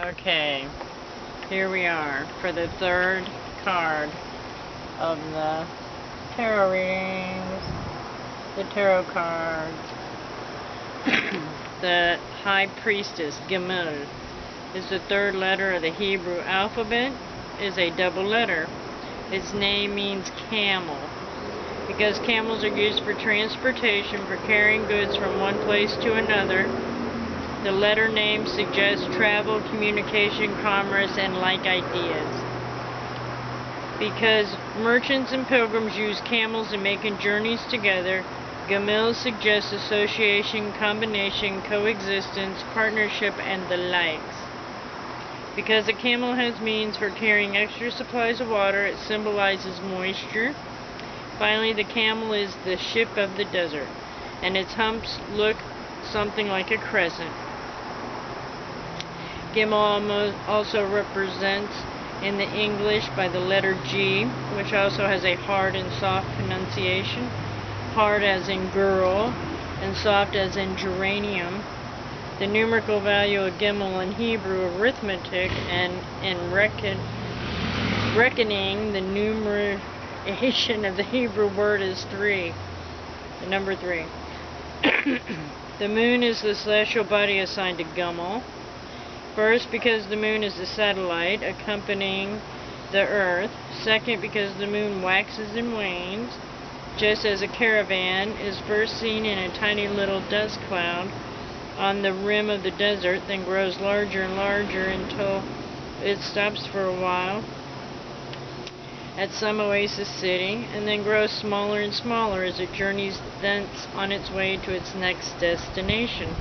Okay, here we are for the third card of the tarot readings. The tarot cards. The High Priestess, Gimel, is the third letter of the Hebrew alphabet, is a double letter. Its name means camel, because camels are used for transportation, for carrying goods from one place to another. The letter name suggests travel, communication, commerce, and like ideas. Because merchants and pilgrims use camels in making journeys together, Gimel suggests association, combination, coexistence, partnership, and the likes. Because a camel has means for carrying extra supplies of water, it symbolizes moisture. Finally, the camel is the ship of the desert, and its humps look something like a crescent. Gimel also represents in the English by the letter G, which also has a hard and soft pronunciation. Hard as in girl, and soft as in geranium. The numerical value of Gimel in Hebrew arithmetic and in reckoning, the numeration of the Hebrew word is 3. The number 3. The moon is the celestial body assigned to Gimel. First, because the moon is the satellite accompanying the earth. Second, because the moon waxes and wanes, just as a caravan is first seen in a tiny little dust cloud on the rim of the desert, then grows larger and larger until it stops for a while at some oasis city, and then grows smaller and smaller as it journeys thence on its way to its next destination.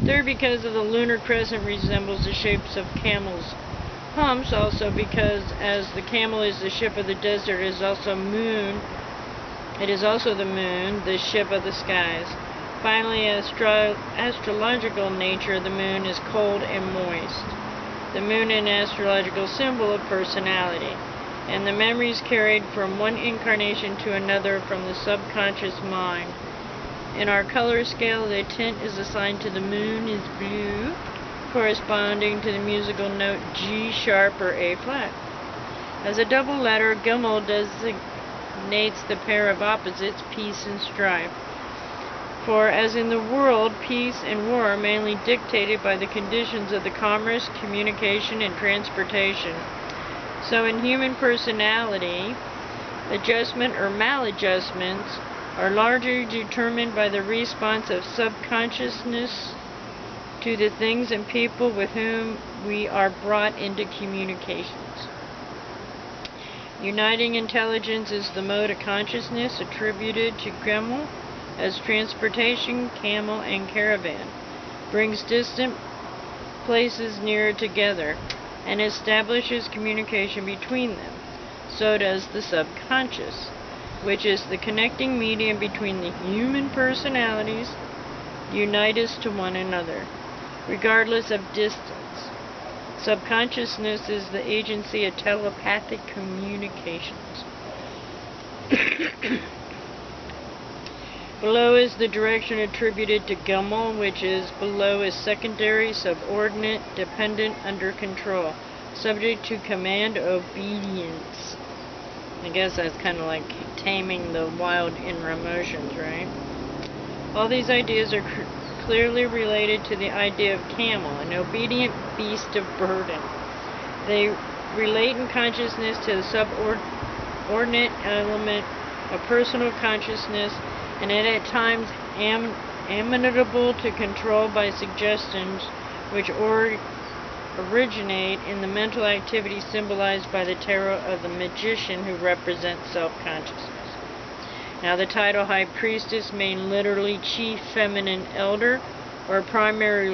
Third, because of the lunar crescent resembles the shapes of camels' humps, also because as the camel is the ship of the desert, it is also the moon, the ship of the skies. Finally, astrological nature of the moon is cold and moist. The moon an astrological symbol of personality, and the memories carried from one incarnation to another from the subconscious mind. In our color scale, the tint is assigned to the moon is blue, corresponding to the musical note G sharp or A flat. As a double letter, Gimel designates the pair of opposites, peace and strife. For as in the world, peace and war are mainly dictated by the conditions of the commerce, communication, and transportation, so in human personality, adjustment or maladjustments are largely determined by the response of subconsciousness to the things and people with whom we are brought into communications. Uniting intelligence is the mode of consciousness attributed to Gimel as transportation, camel, and caravan, brings distant places nearer together, and establishes communication between them. So does the subconscious, which is the connecting medium between the human personalities, unite us to one another, regardless of distance. Subconsciousness is the agency of telepathic communications. Below is the direction attributed to Gimel, which is below is secondary, subordinate, dependent, under control, subject to command, obedience. I guess that's kind of like taming the wild inner emotions, right? All these ideas are clearly related to the idea of camel, an obedient beast of burden. They relate in consciousness to the subordinate element of personal consciousness, and at times amenable to control by suggestions which originate in the mental activity symbolized by the tarot of the magician who represents self-consciousness. Now, the title High Priestess means literally chief feminine elder, or primary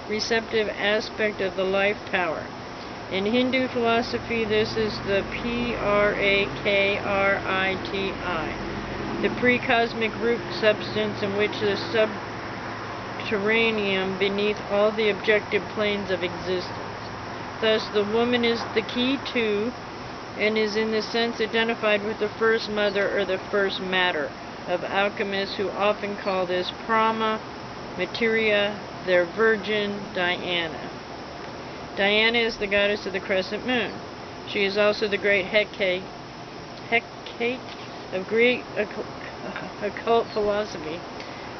receptive aspect of the life power. In Hindu philosophy, this is the Prakriti, the pre-cosmic root substance in which the subterranean beneath all the objective planes of existence. Thus, the woman is the key to, and is in this sense identified with the first mother or the first matter of alchemists, who often call this Brahma Materia, their virgin, Diana. Diana is the goddess of the crescent moon. She is also the great Hecate of Greek occult philosophy.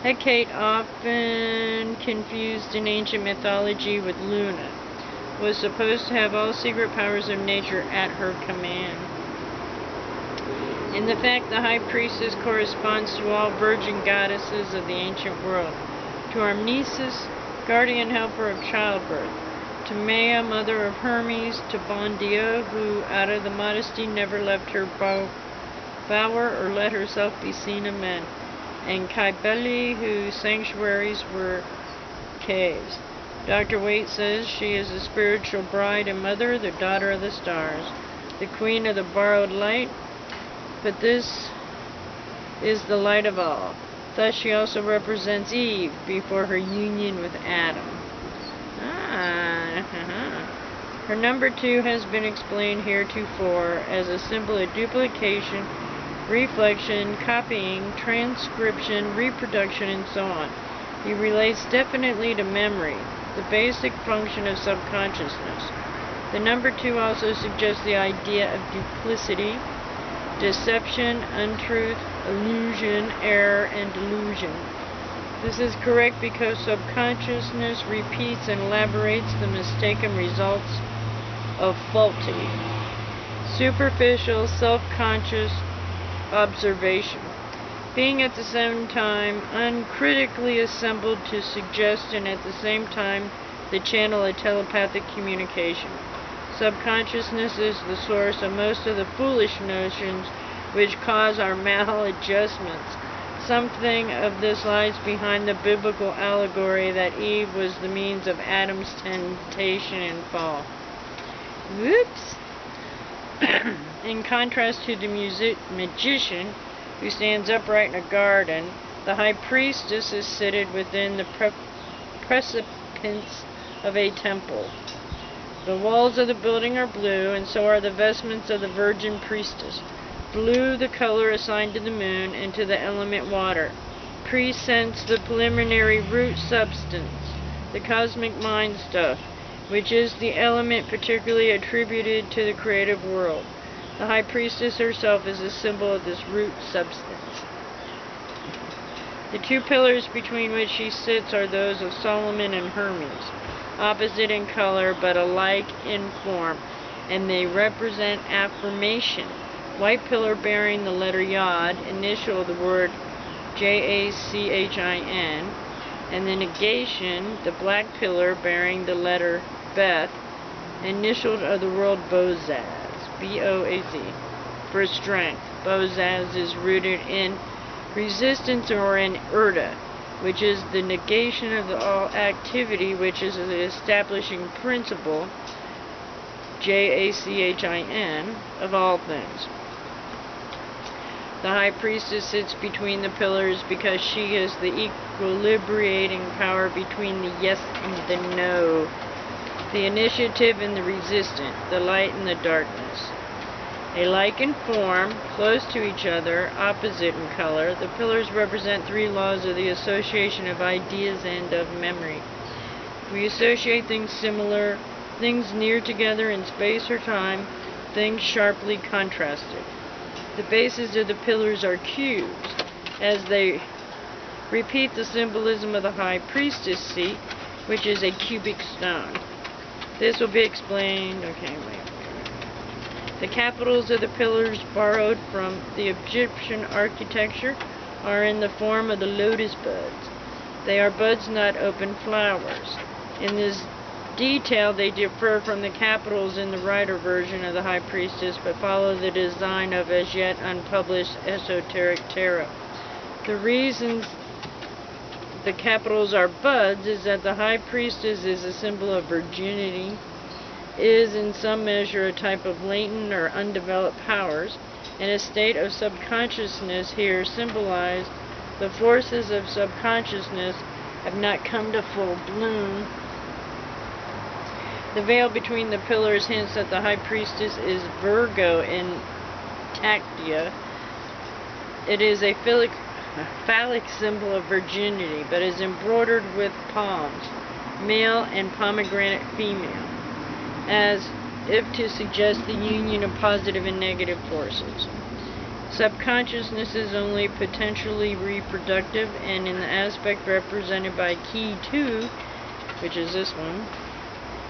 Hecate, often confused in ancient mythology with Luna, was supposed to have all secret powers of nature at her command. In the fact, the High Priestess corresponds to all virgin goddesses of the ancient world, to Arnesis, guardian helper of childbirth, to Maia, mother of Hermes, to Bondia, who, out of the modesty, never left her bower or let herself be seen of men, and Cybele, whose sanctuaries were caves. Dr. Waite says she is the spiritual bride and mother, the daughter of the stars, the queen of the borrowed light, but this is the light of all. Thus she also represents Eve before her union with Adam. Her number 2 has been explained heretofore as a symbol of duplication, reflection, copying, transcription, reproduction, and so on. He relates definitely to memory, the basic function of subconsciousness. The number 2 also suggests the idea of duplicity, deception, untruth, illusion, error, and delusion. This is correct because subconsciousness repeats and elaborates the mistaken results of faulty, superficial, self-conscious observation, being at the same time uncritically assembled to suggest and at the same time the channel of telepathic communication. Subconsciousness is the source of most of the foolish notions which cause our maladjustments. Something of this lies behind the biblical allegory that Eve was the means of Adam's temptation and fall. Whoops! In contrast to the magician who stands upright in a garden, the High Priestess is seated within the precipice of a temple. The walls of the building are blue, and so are the vestments of the Virgin Priestess. Blue, the color assigned to the moon, and to the element water, presents the preliminary root substance, the cosmic mind stuff, which is the element particularly attributed to the creative world. The High Priestess herself is a symbol of this root substance. The 2 pillars between which she sits are those of Solomon and Hermes, opposite in color but alike in form, and they represent affirmation. White pillar bearing the letter Yod, initial of the word Jachin, and the negation, the black pillar bearing the letter Beth, initial of the word Bozaz, B-O-A-Z, for strength. Bozaz is rooted in resistance or in Urda, which is the negation of all activity, which is the establishing principle, Jachin, of all things. The High Priestess sits between the pillars because she is the equilibrating power between the yes and the no, the initiative and the resistant, the light and the darkness. Alike in form, close to each other, opposite in color, the pillars represent 3 laws of the association of ideas and of memory. We associate things similar, things near together in space or time, things sharply contrasted. The bases of the pillars are cubes, as they repeat the symbolism of the High Priestess seat, which is a cubic stone. This will be explained. The capitals of the pillars, borrowed from the Egyptian architecture, are in the form of the lotus buds. They are buds, not open flowers. In this detail, they differ from the capitals in the writer version of the High Priestess, but follow the design of as yet unpublished esoteric tarot. The reason the capitals are buds is that the High Priestess is a symbol of virginity, is in some measure a type of latent or undeveloped powers, and a state of subconsciousness here symbolized. The forces of subconsciousness have not come to full bloom. The veil between the pillars hints that the High Priestess is Virgo in Tactia. It is a phallic symbol of virginity, but is embroidered with palms, male and pomegranate female, as if to suggest the union of positive and negative forces. Subconsciousness is only potentially reproductive, and in the aspect represented by key 2, which is this one,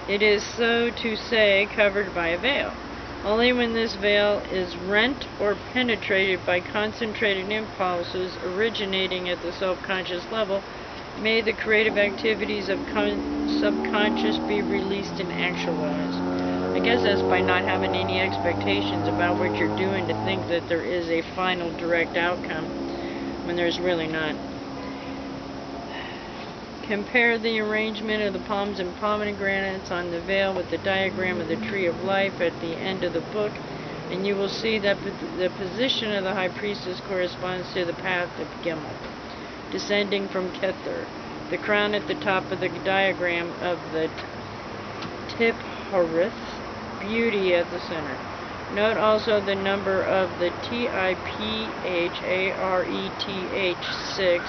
it is, so to say, covered by a veil. Only when this veil is rent or penetrated by concentrated impulses originating at the self-conscious level may the creative activities of subconscious be released and actualized. I guess that's by not having any expectations about what you're doing to think that there is a final direct outcome when there's really not. Compare the arrangement of the palms and pomegranates on the veil with the diagram of the tree of life at the end of the book, and you will see that the position of the High Priestess corresponds to the path of Gimel, descending from Kether, the crown at the top of the diagram of the Tiphareth, beauty at the center. Note also the number of the Tiphareth 6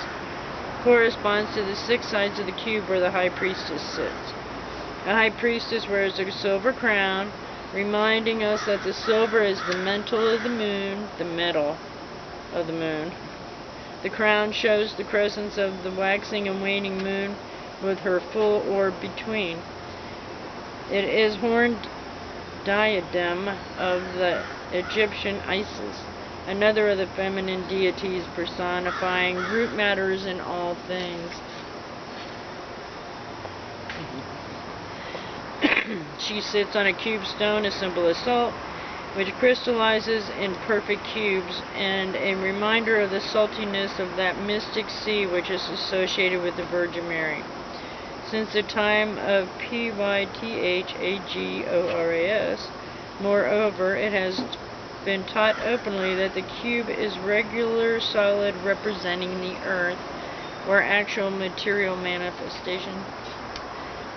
corresponds to the 6 sides of the cube where the High Priestess sits. The High Priestess wears a silver crown, reminding us that the silver is the metal of the moon, The crown shows the crescents of the waxing and waning moon with her full orb between. It is horned diadem of the Egyptian Isis, another of the feminine deities personifying root matters in all things. She sits on a cube stone, a symbol of salt, which crystallizes in perfect cubes, and a reminder of the saltiness of that mystic sea which is associated with the Virgin Mary. Since the time of Pythagoras, moreover, it has been taught openly that the cube is regular solid representing the earth, or actual material manifestation.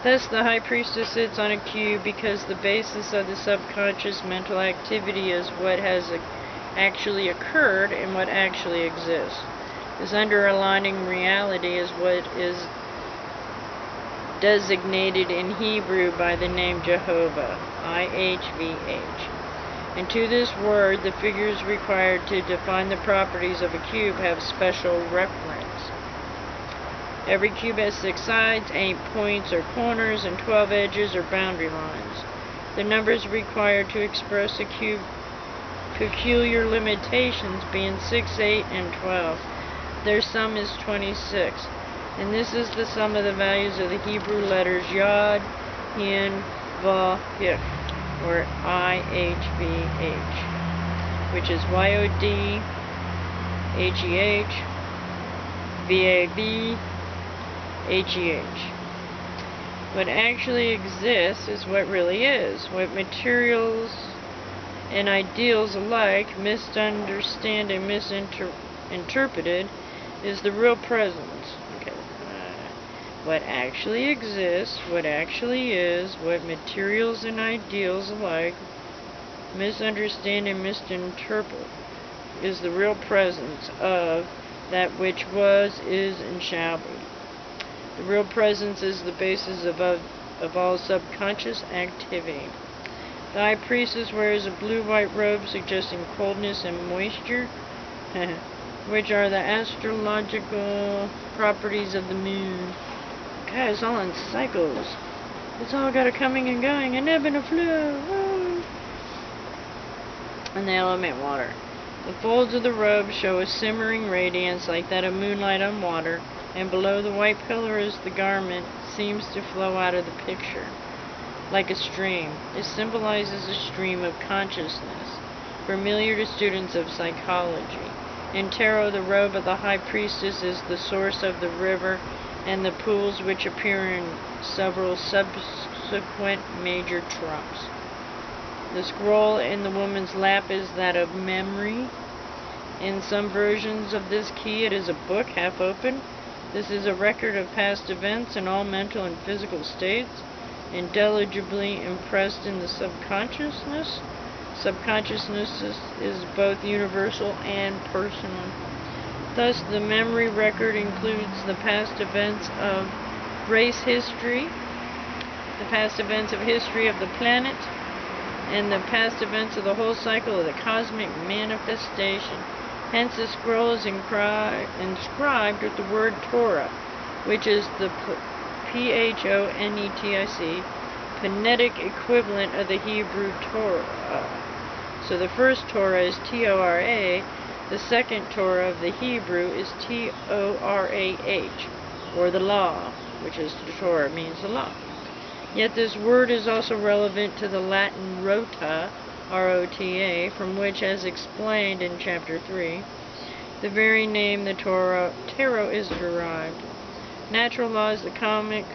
Thus, the High Priestess sits on a cube because the basis of the subconscious mental activity is what has actually occurred and what actually exists. This underlying reality is what is designated in Hebrew by the name Jehovah, IHVH. And to this word, the figures required to define the properties of a cube have special reference. Every cube has 6 sides, 8 points or corners, and 12 edges or boundary lines. The numbers required to express a cube peculiar limitations being 6, 8, and 12. Their sum is 26. And this is the sum of the values of the Hebrew letters Yod, Hin, Vav, Hik, or IHVH, which is YOD, HEH, VAB, HEH. What actually exists is what really is. What materials and ideals alike misunderstand and misinterpreted is the real presence. What actually exists, what actually is, what materials and ideals alike misunderstand and misinterpret is the real presence of that which was, is, and shall be. The real presence is the basis of all subconscious activity. The High Priestess wears a blue-white robe suggesting coldness and moisture, which are the astrological properties of the moon. God, it's all in cycles. It's all got a coming and going, an ebb and a flow. And the element water. The folds of the robe show a simmering radiance like that of moonlight on water, and below the white pillars the garment seems to flow out of the picture, like a stream. It symbolizes a stream of consciousness, familiar to students of psychology. In tarot, the robe of the High Priestess is the source of the river and the pools which appear in several subsequent major trumps. The scroll in the woman's lap is that of memory. In some versions of this key, it is a book half open. This is a record of past events in all mental and physical states, indelibly impressed in the subconsciousness. Subconsciousness is both universal and personal. Thus, the memory record includes the past events of race history, the past events of history of the planet, and the past events of the whole cycle of the cosmic manifestation. Hence, the scroll is inscribed with the word Torah, which is the Phonetic, phonetic equivalent of the Hebrew Torah. So the first Torah is Torah, the second Torah of the Hebrew is Torah, or the law, which is the Torah, means the law. Yet this word is also relevant to the Latin rota, R-O-T-A, from which, as explained in chapter 3, the very name the tarot is derived. Natural law is the cosmic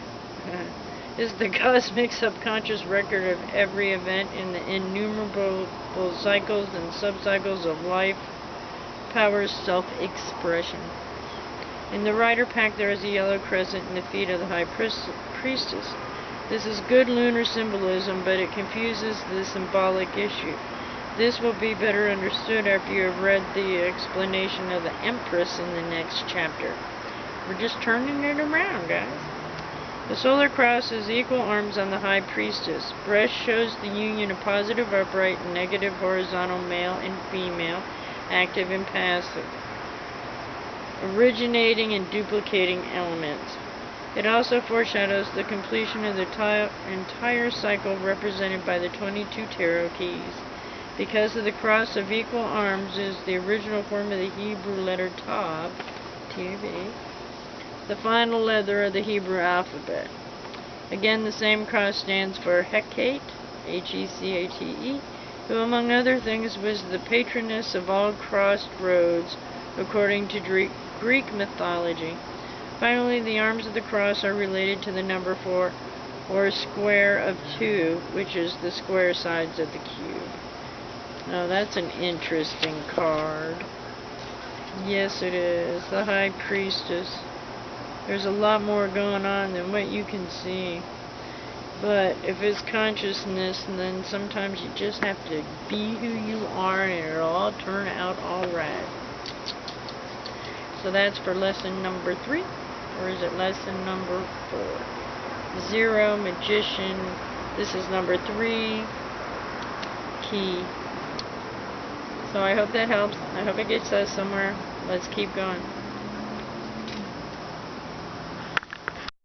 subconscious record of every event in the innumerable cycles and subcycles of life, power's self-expression. In the rider pack there is a yellow crescent in the feet of the High Priestess. This is good lunar symbolism, but it confuses the symbolic issue. This will be better understood after you have read the explanation of the Empress in the next chapter. We're just turning it around, guys. The solar cross is equal arms on the High Priestess. Breast shows the union of positive, upright, and negative, horizontal, male and female, active and passive, originating and duplicating elements. It also foreshadows the completion of the entire cycle represented by the 22 tarot keys. Because of the cross of equal arms is the original form of the Hebrew letter Tav, T-A-V, the final letter of the Hebrew alphabet. Again, the same cross stands for Hecate, H-E-C-A-T-E, who among other things was the patroness of all crossed roads according to Greek mythology. Finally, the arms of the cross are related to the number 4, or square of 2, which is the square sides of the cube. Now that's an interesting card. Yes, it is. The High Priestess. There's a lot more going on than what you can see. But if it's consciousness, then sometimes you just have to be who you are and it'll all turn out alright. So that's for lesson number 3. Or is it lesson number 4? Zero, Magician. This is number 3. Key. So I hope that helps. I hope it gets us somewhere. Let's keep going.